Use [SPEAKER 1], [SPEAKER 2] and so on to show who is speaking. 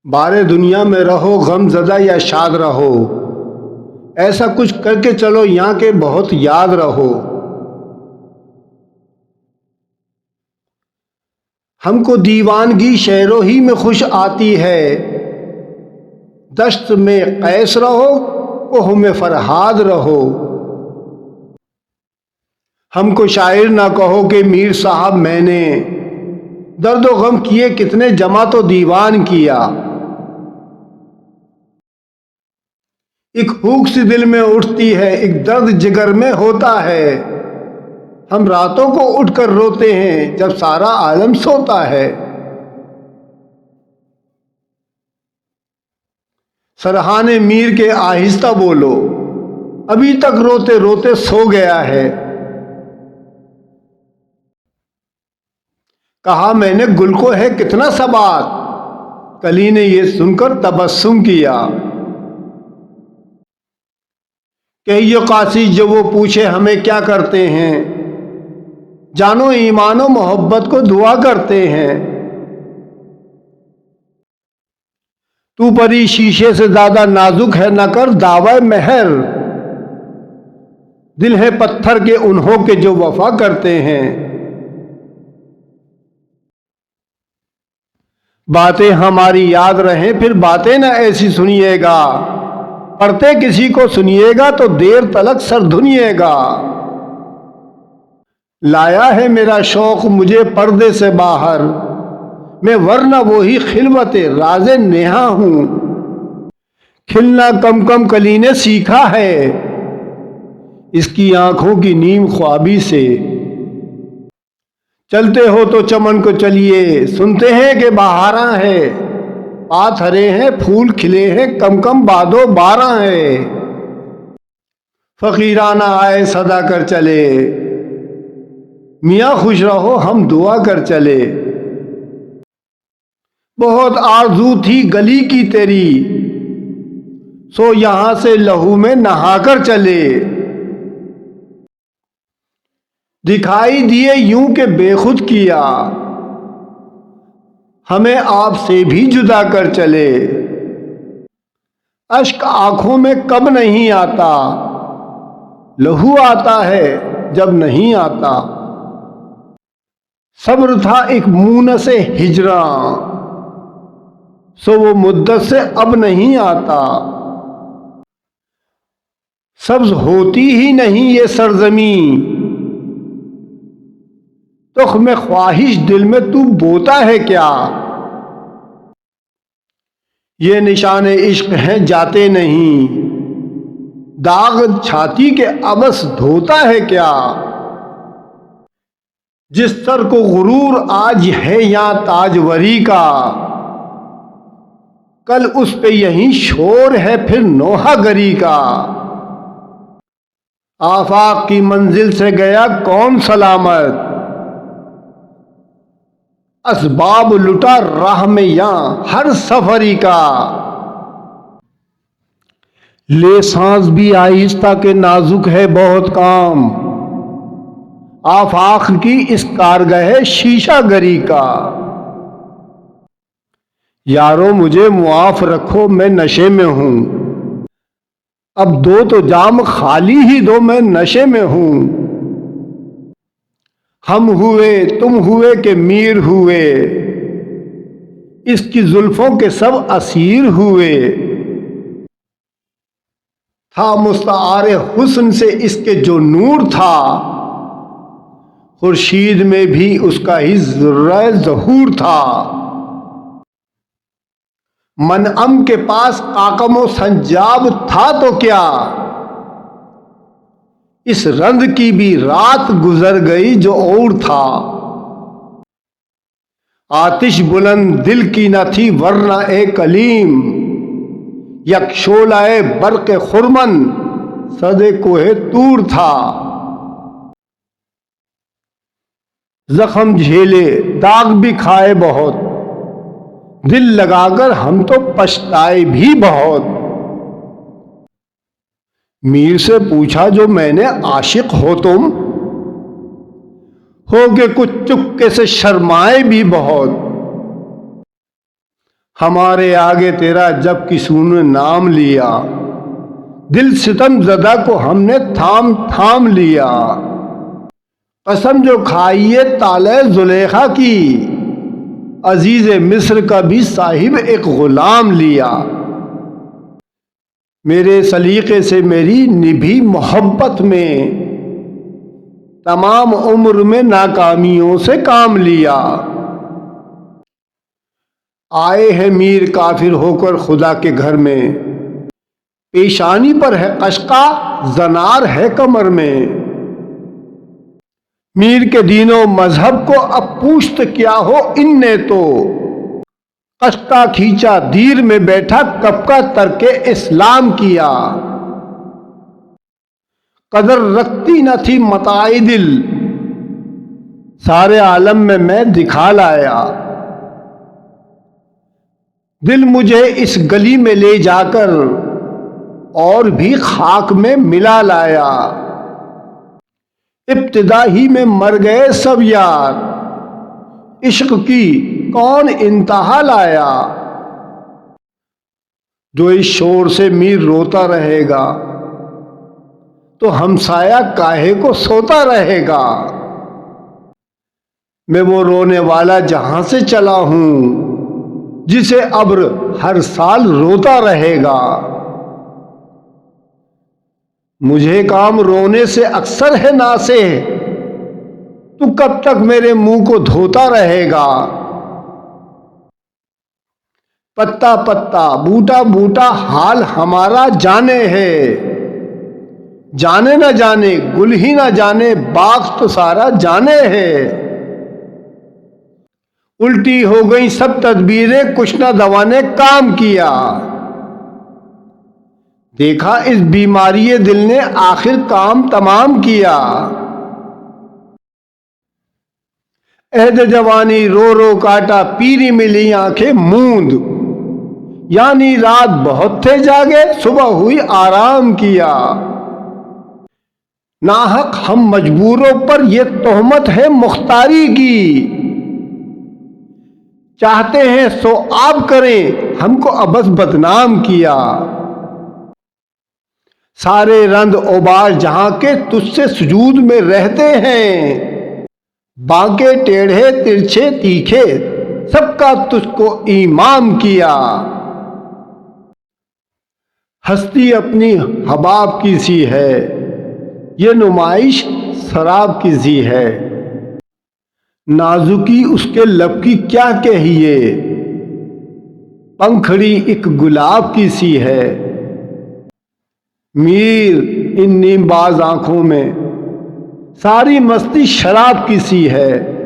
[SPEAKER 1] بارے دنیا میں رہو غم زدہ یا شاد رہو، ایسا کچھ کر کے چلو یہاں کے بہت یاد رہو۔ ہم کو دیوانگی شہروں ہی میں خوش آتی ہے، دشت میں قیس رہو کوہ میں فرہاد رہو۔ ہم کو شاعر نہ کہو کہ میر صاحب میں نے درد و غم کیے کتنے جمع تو دیوان کیا۔ ایک ہوک سی دل میں اٹھتی ہے، ایک درد جگر میں ہوتا ہے، ہم راتوں کو اٹھ کر روتے ہیں جب سارا عالم سوتا ہے۔ سرہان میر کے آہستہ بولو، ابھی تک روتے روتے سو گیا ہے۔ کہا میں نے گل کو ہے کتنا ثبات، کلی نے یہ سن کر تبسم کیا۔ کہیے قاصد جو وہ پوچھے ہمیں کیا کرتے ہیں، جانو ایمان و محبت کو دعا کرتے ہیں۔ تو پری شیشے سے زیادہ نازک ہے نہ کر دعوی مہر، دل ہے پتھر کے انہوں کے جو وفا کرتے ہیں۔ باتیں ہماری یاد رہیں پھر باتیں نہ ایسی سنیے گا، پڑھتے کسی کو سنیے گا تو دیر تلک سر دھنیے گا۔ لایا ہے میرا شوق مجھے پردے سے باہر، میں ورنہ وہی خلوت راز نہا ہوں۔ کھلنا کم کم کلی نے سیکھا ہے، اس کی آنکھوں کی نیم خوابی سے۔ چلتے ہو تو چمن کو چلیے، سنتے ہیں کہ بہاراں ہے، پات ہرے ہیں پھول کھلے ہیں کم کم بادو باراں ہے۔ فقیرانہ آئے صدا کر چلے، میاں خوش رہو ہم دعا کر چلے۔ بہت آرزو تھی گلی کی تیری، سو یہاں سے لہو میں نہا کر چلے۔ دکھائی دیے یوں کہ بے خود کیا، ہمیں آپ سے بھی جدا کر چلے۔ اشک آنکھوں میں کب نہیں آتا، لہو آتا ہے جب نہیں آتا۔ صبر تھا ایک مونس ہجراں، سو وہ مدت سے اب نہیں آتا۔ سبز ہوتی ہی نہیں یہ سرزمین، تخم خواہش دل میں تو بوتا ہے کیا؟ یہ نشان عشق ہیں جاتے نہیں، داغ چھاتی کے عبث دھوتا ہے کیا؟ جس سر کو غرور آج ہے یہاں تاجوری کا، کل اس پہ یہیں شور ہے پھر نوحہ گری کا۔ آفاق کی منزل سے گیا کون سلامت، اسباب لٹا راہ میں یہاں ہر سفری کا۔ لے سانس بھی آہستہ کے نازک ہے بہت کام، آفاق کی اس کارگہ شیشہ گری کا۔ یارو مجھے معاف رکھو میں نشے میں ہوں، اب دو تو جام خالی ہی دو میں نشے میں ہوں۔ ہم ہوئے تم ہوئے کہ میر ہوئے، اس کی زلفوں کے سب اسیر ہوئے۔ تھا مستعار حسن سے اس کے جو نور تھا، خورشید میں بھی اس کا ہی ذرہ ظہور تھا۔ منعم کے پاس قاقم و سنجاب تھا تو کیا، اس رند کی بھی رات گزر گئی جو اور تھا۔ آتش بلند دل کی نہ تھی ورنہ اے کلیم، یک شعلہ برق خرمن صد کوہ طور تھا۔ زخم جھیلے داغ بھی کھائے بہت، دل لگا کر ہم تو پچھتائے بھی بہت۔ میر سے پوچھا جو میں نے عاشق ہو تم، ہو کہ کچھ چپکے سے شرمائے بھی بہت۔ ہمارے آگے تیرا جب کسی نے نام لیا، دل ستم زدہ کو ہم نے تھام تھام لیا۔ قسم جو کھائیے طالع زلیخا کی، عزیز مصر کا بھی صاحب ایک غلام لیا۔ میرے سلیقے سے میری نبھی محبت میں، تمام عمر میں ناکامیوں سے کام لیا۔ آئے ہیں میر کافر ہو کر خدا کے گھر میں، پیشانی پر ہے قشقہ زنار ہے کمر میں۔ میر کے دین و مذہب کو اب پوچھت کیا ہو ان نے تو، قشقہ کھینچا دیر میں بیٹھا کب کا ترک اسلام کیا۔ قدر رکھتی نہ تھی متاع دل، سارے عالم میں دکھا لایا۔ دل مجھے اس گلی میں لے جا کر اور بھی خاک میں ملا لایا۔ ابتدا ہی میں مر گئے سب یار، عشق کی کون انتہا لایا۔ جو اس شور سے میر روتا رہے گا تو ہمسایہ کاہے کو سوتا رہے گا۔ میں وہ رونے والا جہاں سے چلا ہوں، جسے ابر ہر سال روتا رہے گا۔ مجھے کام رونے سے اکثر ہے ناسے، تو کب تک میرے منہ کو دھوتا رہے گا۔ پتا پتا بوٹا بوٹا حال ہمارا جانے ہے، جانے نہ جانے گل ہی نہ جانے باغ تو سارا جانے ہے۔ الٹی ہو گئی سب تدبیریں کچھ نہ دوا نے کام کیا، دیکھا اس بیماری دل نے آخر کام تمام کیا۔ عہد جوانی رو رو کاٹا پیری ملی آنکھیں موند، یعنی رات بہت تھے جاگے صبح ہوئی آرام کیا۔ ناحق ہم مجبوروں پر یہ تہمت ہے مختاری کی، چاہتے ہیں سو آپ کریں ہم کو ابس بدنام کیا۔ سارے رند اوباش جہاں کے تجھ سے سجود میں رہتے ہیں، بانکے ٹیڑھے ترچھے تیکھے سب کا تجھ کو امام کیا۔ ہستی اپنی حباب کی سی ہے، یہ نمائش سراب کی سی ہے۔ نازکی اس کے لب کی کیا کہیے، پنکھڑی ایک گلاب کی سی ہے۔ میر ان نیم باز آنکھوں میں ساری مستی شراب کی سی ہے۔